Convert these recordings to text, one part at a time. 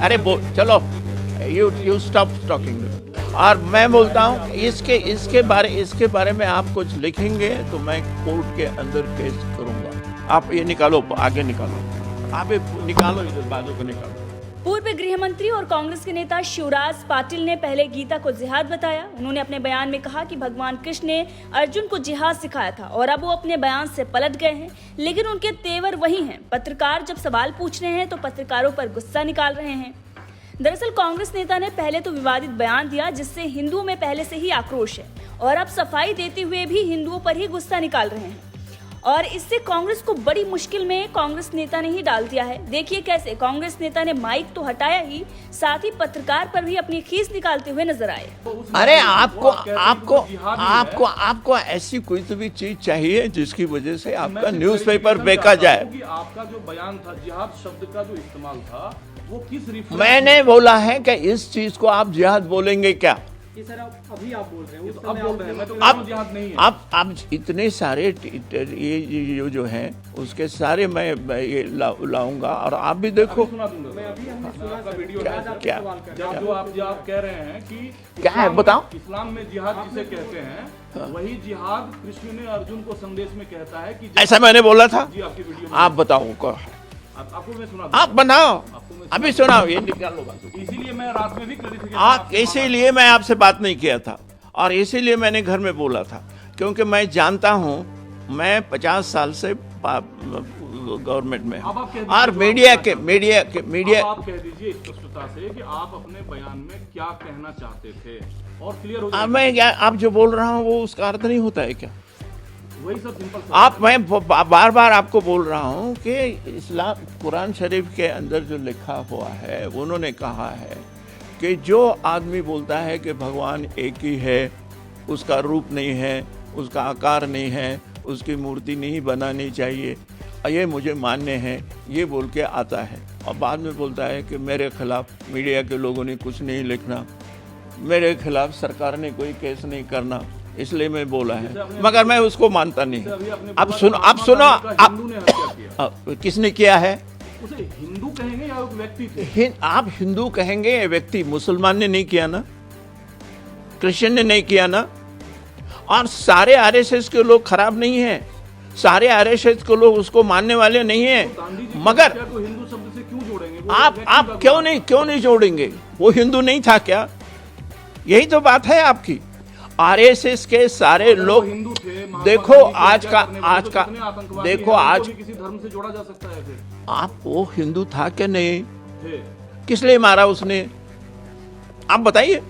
अरे चलो you stop talking. और मैं बोलता हूँ इसके बारे में आप कुछ लिखेंगे तो मैं कोर्ट के अंदर केस करूंगा। आप ये निकालो, आगे निकालो, आप निकालो, इधर बाजू को निकालो। पूर्व गृह मंत्री और कांग्रेस के नेता शिवराज पाटिल ने पहले गीता को जिहाद बताया। उन्होंने अपने बयान में कहा कि भगवान कृष्ण ने अर्जुन को जिहाद सिखाया था और अब वो अपने बयान से पलट गए हैं, लेकिन उनके तेवर वही हैं। पत्रकार जब सवाल पूछ रहे हैं तो पत्रकारों पर गुस्सा निकाल रहे हैं। दरअसल कांग्रेस नेता ने पहले तो विवादित बयान दिया जिससे हिंदुओं में पहले से ही आक्रोश है और अब सफाई देते हुए भी हिंदुओं पर ही गुस्सा निकाल रहे हैं और इससे कांग्रेस को बड़ी मुश्किल में कांग्रेस नेता ने ही डाल दिया है। देखिए कैसे कांग्रेस नेता ने माइक तो हटाया ही, साथ ही पत्रकार पर भी अपनी खीस निकालते हुए नजर आए। अरे आपको ऐसी कोई तो भी चीज चाहिए जिसकी वजह से आपका न्यूज़पेपर बेचा जाए। आपका जो बयान था, जिहाद शब्द का जो इस्तेमाल था, वो किस मैंने बोला है कि इस चीज को आप जिहाद बोलेंगे क्या? सर अभी आप बोल रहे हैं, अब बोल रहे हैं, मैं तो जिहाद नहीं है। आप इतने सारे ये जो हैं उसके सारे मैं ये लाऊंगा और आप भी देखो। सुना दूंगा मैं अभी, हमने सुना आपका वीडियो क्या जो आप कह रहे हैं कि क्या है बताओ। इस्लाम में जिहाद जिसे कहते हैं वही जिहाद कृष्ण ने अर्जुन को संदेश में कहता है कि ऐसा मैंने बोला था जी आपकी वीडियो आप बताओ को आपको मैं सुना आप बनाओ, अभी सुनाओ, ये निकाल लो। इसीलिए मैं रात में भी क्लैरिफिकेशन इसीलिए मैं आपसे बात नहीं किया था और इसीलिए मैंने घर में बोला था, क्योंकि मैं जानता हूं मैं 50 साल से गवर्नमेंट में हूं और मीडिया आप कह दीजिए स्पष्टता से कि आप अपने बयान में क्या कहना चाहते थे और क्लियर हो जाए। मैं आप जो बोल रहा हूं वो उसका अर्थ नहीं होता है क्या? वही सब सिंपल मैं बार बार आपको बोल रहा हूँ कि इस्लाम कुरान शरीफ के अंदर जो लिखा हुआ है उन्होंने कहा है कि जो आदमी बोलता है कि भगवान एक ही है, उसका रूप नहीं है, उसका आकार नहीं है, उसकी मूर्ति नहीं बनानी चाहिए, ये मुझे मान्य है, ये बोल के आता है और बाद में बोलता है कि मेरे खिलाफ मीडिया के लोगों ने कुछ नहीं लिखना, मेरे खिलाफ सरकार ने कोई केस नहीं करना, इसलिए मैं बोला है, मगर मैं उसको मानता नहीं। अब सुनो किसने किया है? उसे हिंदू कहेंगे या एक व्यक्ति थे? आप हिंदू कहेंगे या व्यक्ति? मुसलमान ने नहीं किया ना, क्रिश्चियन ने नहीं किया ना, और सारे आरएसएस के लोग खराब नहीं हैं, सारे आरएसएस के लोग उसको मानने वाले नहीं हैं, मगर हिंदू शब्द से क्यों जोड़ेंगे? आप क्यों नहीं जोड़ेंगे? वो हिंदू नहीं था क्या? यही तो बात है आपकी। आरएसएस के सारे लोग हिंदू थे। देखो आज का देखो आज किसी धर्म से जोड़ा जा सकता है? आप वो हिंदू था क्या नहीं? किस लिए मारा उसने? आप बताइए,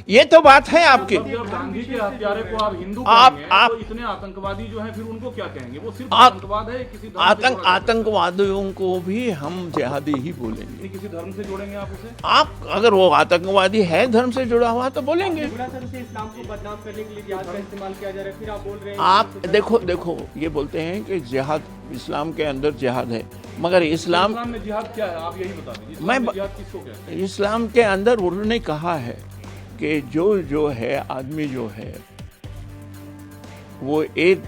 ये तो बात है आपकी। गांधी के हत्यारे को आप हिंदू कहेंगे, तो इतने आतंकवादी जो हैं फिर उनको क्या कहेंगे? वो सिर्फ आतंकवाद है, किसी धर्म से आतंकवादियों को भी हम जिहादी ही बोलेंगे। किसी धर्म से जोड़ेंगे आप उसे? आप अगर वो आतंकवादी है धर्म से जुड़ा हुआ तो बोलेंगे। इस्लाम को बदनाम करने के लिए जिहाद का इस्तेमाल किया जा रहा है, फिर आप बोल रहे हैं आप देखो ये बोलते हैं कि जिहाद इस्लाम के अंदर जिहाद है, मगर इस्लाम में जिहाद क्या है आप यही बता दीजिए। इस्लाम के अंदर उन्होंने कहा है कि जो है आदमी जो है वो एक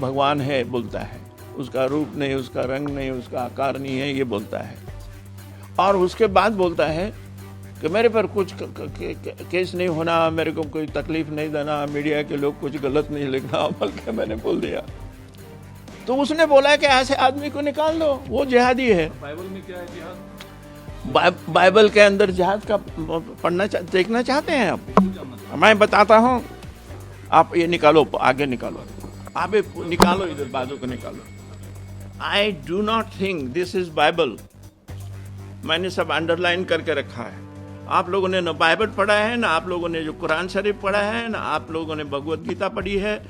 भगवान है बोलता है, उसका रूप नहीं, उसका रंग नहीं, उसका आकार नहीं है, ये बोलता है। और उसके बाद बोलता है कि मेरे पर कुछ केस नहीं होना, मेरे को कोई तकलीफ नहीं देना, मीडिया के लोग कुछ गलत नहीं लिखना, बल्कि मैंने बोल दिया। तो उसने बोला है कि ऐसे आदमी को निकाल दो, वो जिहादी है। बाइबल में क्या है जिहाद? बाइबल के अंदर जिहाद का देखना चाहते हैं आप? मैं बताता हूँ, आप ये निकालो, आगे निकालो, आप निकालो, इधर बाजू को निकालो। आई do not think this is Bible. मैंने सब अंडरलाइन करके रखा है। आप लोगों ने न बाइबल पढ़ा है, ना आप लोगों ने जो कुरान शरीफ पढ़ा है, ना आप लोगों ने भगवत गीता पढ़ी है।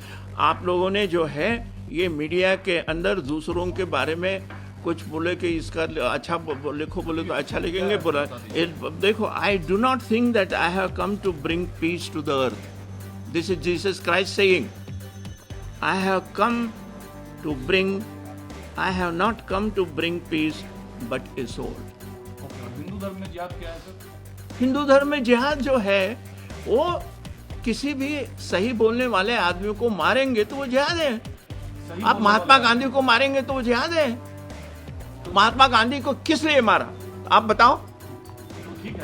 आप लोगों ने जो है ये मीडिया के अंदर दूसरों के बारे में कुछ बोले कि इसका अच्छा लिखो, बोले तो अच्छा लिखेंगे, बुरा देखो। I do not think that I have come to bring peace to the earth. This is Jesus Christ saying, I have not come to bring peace but a soul. Hindu धर्म में जिहाद क्या है सर? हिंदू धर्म में जिहाद जो है वो किसी भी सही बोलने वाले आदमी को मारेंगे तो वो जिहाद है। आप महात्मा गांधी को मारेंगे तो वो जिहाद है। महात्मा गांधी को किस लिए मारा? आप बताओ,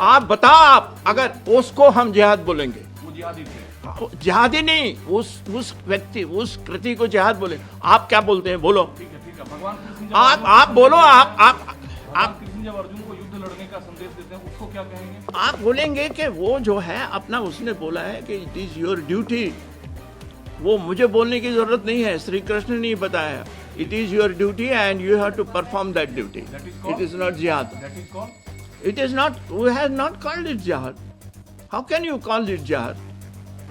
आप बताओ। आप अगर उसको हम जिहाद बोलेंगे, वो जिहादी थे। जिहादी नहीं, उस व्यक्ति, उस कृति को जिहाद बोले। आप क्या बोलते हैं? बोलो। ठीक है। भगवान कृष्ण जब आप बोलो। आप कृष्ण जब अर्जुन को युद्ध लड़ने का संदेश देते हैं, उसको क्या कहेंगे? आप बोलेंगे कि वो जो है अपना, उसने बोला है कि इट इज योर ड्यूटी। वो मुझे बोलने की जरूरत नहीं है, श्री कृष्ण ने बताया, it is your duty and you have to perform that duty. It is not जिहाद। That is called? It is not, we have not called it jihad. How can you call it jihad?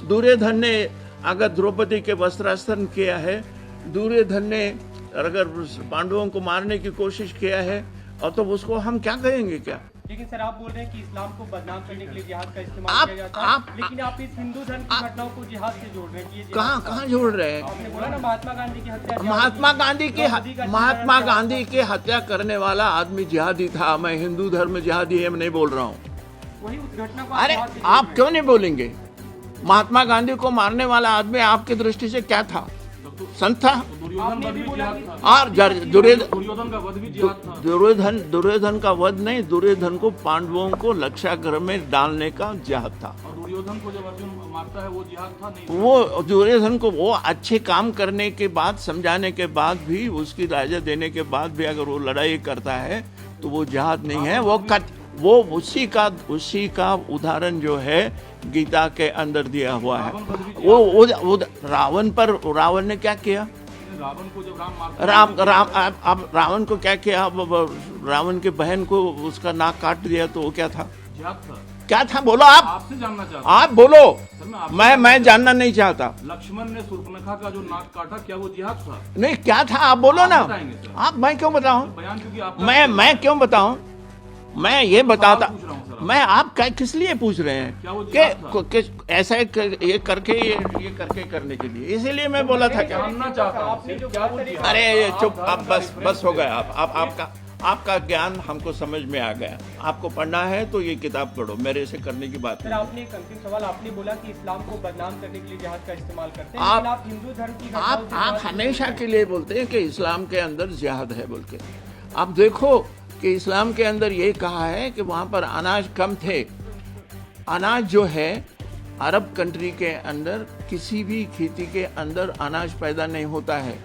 Duryodhan ने अगर द्रौपदी के वस्त्रास्त्र किया है, दुर्योधन ने अगर पांडवों को मारने की कोशिश किया है, और तो उसको हम क्या कहेंगे? क्या? लेकिन सर आप बोल रहे हैं कि इस्लाम को बदनाम करने के लिए जिहाद का इस्तेमाल आप- किया जाता है, आप- लेकिन आप इस हिंदू धर्म की घटनाओं को जिहाद से जोड़ रहे हैं कि ये जिहाद था। कहाँ जोड़ रहे हैं? आपने बोला ना महात्मा गांधी की हत्या जिहाद महात्मा की। गांधी की द्रौपदी का महात्मा जिहाद गांधी की हत्या करने वाला आदमी जिहादी था। मैं हिंदू धर्म में जिहादी है नहीं बोल रहा हूँ। वही उस घटना को अरे जिहाद से जोड़ आप रहे हैं। क्यों नहीं बोलेंगे? महात्मा गांधी को मारने वाला आदमी आपकी दृष्टि से क्या था? संत था? तो दुर्योधन आपने वध भी भी बोला जिहाद कि- था। और दुर्योधन का वध भी जिहाद था। दुर्योधन का वध नहीं, दुर्योधन को पांडवों को लक्षागृह में डालने का जिहाद था। और दुर्योधन को जब अर्जुन मारता है, वो जिहाद था नहीं? वो दुर्योधन को वो अच्छे काम करने के बाद, समझाने के बाद भी, उसकी राजा देने के बाद भी अगर वो लड़ाई करता है तो वो जिहाद नहीं है। वो उसी का उदाहरण जो है गीता के अंदर दिया हुआ है। वो रावण ने क्या किया? रावण को जब राम मारते अब रावण को क्या किया? रावण के बहन को उसका नाक काट दिया, तो वो क्या था? जिहाद था। क्या था? बोलो आप। आपसे जानना चाहता आप बोलो। सर, मैं आपसे मैं जानना नहीं चाहता। हूं। लक्ष्मण ने शूर्पणखा का जो नाक काटा, क्या वो जिहाद था? नहीं, क्या था? आप बोलो ना। आप बताएंगे सर। आप, मैं क्यों बताऊं? बयान क्योंकि आप मैं क्यों बताऊं? मैं ये बताता, पूछ रहा हूं सर। मैं आप किस लिए पूछ रहे हैं? क्या वो जिहाद कि ऐसा ये करके करने के लिए, इसीलिए मैं बोला था क्या? जानना चाहता हूं आपने जो क्या वो बात करी- जिहाद अरे ये था? चुप, आप आप बस हो गया। आपका ज्ञान हमको समझ में आ गया। आपको पढ़ना है तो ये किताब पढ़ो, मेरे से करने की बात सर नहीं। आपने एक अंतिम सवाल, आपने बोला कि इस्लाम को बदनाम करने के लिए जिहाद का इस्तेमाल करते हैं, आप- लेकिन आप हिंदू धर्म की घटनाओं आप से बात हमेशा नहीं के लिए बोलते हैं कि इस्लाम के अंदर जिहाद है बोल के। आप देखो कि इस्लाम के अंदर ये कहा है कि वहाँ पर अनाज कम थे। अनाज जो है अरब कंट्री के अंदर किसी भी खेती के अंदर अनाज पैदा नहीं होता है।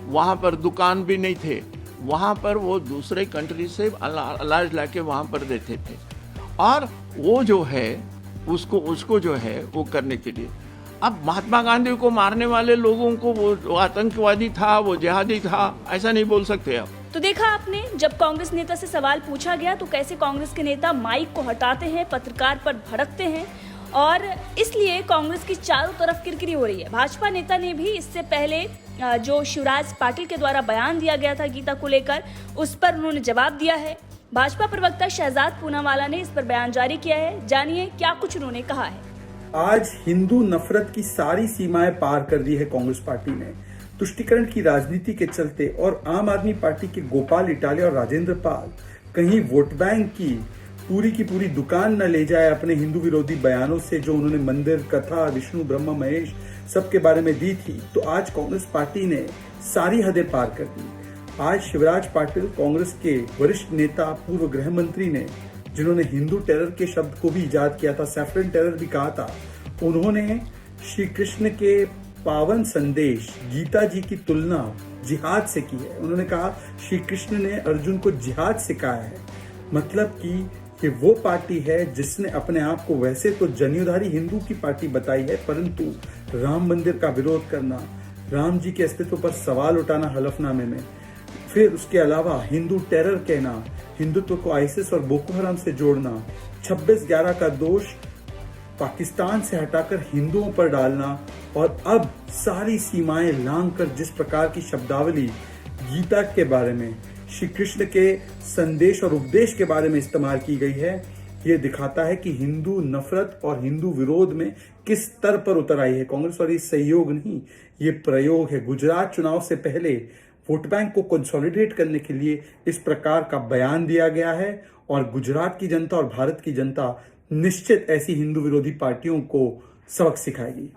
वहाँ पर दुकान भी नहीं थे। वहाँ पर वो दूसरे कंट्री से अनाज लाके वहाँ पर देते थे, और वो जो है उसको जो है वो करने के लिए। अब महात्मा गांधी को मारने वाले लोगों को वो आतंकवादी था, वो जिहादी था, ऐसा नहीं बोल सकते आप। तो देखा आपने, जब कांग्रेस नेता से सवाल पूछा गया तो कैसे कांग्रेस के नेता माइक को हटाते हैं, पत्रकार पर भड़कते हैं, और इसलिए कांग्रेस की चारों तरफ किरकिरी हो रही है। भाजपा नेता ने भी इससे पहले जो शिवराज पाटिल के द्वारा बयान दिया गया था गीता को लेकर, उस पर उन्होंने जवाब दिया है। भाजपा प्रवक्ता शहजाद पूनावाला ने इस पर बयान जारी किया है। जानिए क्या कुछ उन्होंने कहा है। आज हिंदू नफरत की सारी सीमाएं पार कर दी है कांग्रेस पार्टी ने। तुष्टीकरण की राजनीति के चलते और आम आदमी पार्टी के गोपाल इटालिया और राजेंद्र पाल कहीं वोट बैंक की पूरी दुकान न ले जाए अपने हिंदू विरोधी बयानों से, जो उन्होंने मंदिर, कथा, विष्णु, ब्रह्मा, महेश सबके बारे में दी थी, तो आज कांग्रेस पार्टी ने सारी हदें पार कर दी। आज शिवराज पाटिल, कांग्रेस के वरिष्ठ नेता, पूर्व गृह मंत्री ने, जिन्होंने हिंदू टेरर के शब्द को भी इजाद किया था, सैफरन टेरर भी कहा था, उन्होंने श्री कृष्ण के पावन संदेश गीता जी की तुलना जिहाद से की है। उन्होंने कहा श्री कृष्ण ने अर्जुन को जिहाद सिखाया है। मतलब कि ये वो पार्टी है जिसने अपने आप को वैसे तो जनियोधारी हिंदू की पार्टी बताई है, परंतु राम मंदिर का विरोध करना, राम जी के अस्तित्व पर सवाल उठाना हलफनामे में, फिर उसके अलावा हिंदू टेरर कहना, हिंदुत्व को आईसिस और बोको हराम से जोड़ना, 26/11 का दोष पाकिस्तान से हटाकर हिंदुओं पर डालना, और अब सारी सीमाएं लांघकर जिस प्रकार की शब्दावली गीता के बारे में, श्री कृष्ण के संदेश और उपदेश के बारे में इस्तेमाल की गई है, ये दिखाता है कि हिंदू नफरत और हिंदू विरोध में किस स्तर पर उतर आई है कांग्रेस। और ये सहयोग नहीं, ये प्रयोग है। गुजरात चुनाव से पहले वोट बैंक को कंसोलिडेट करने के लिए इस प्रकार का बयान दिया गया है, और गुजरात की जनता और भारत की जनता निश्चित ऐसी हिंदू विरोधी पार्टियों को सबक सिखाएगी।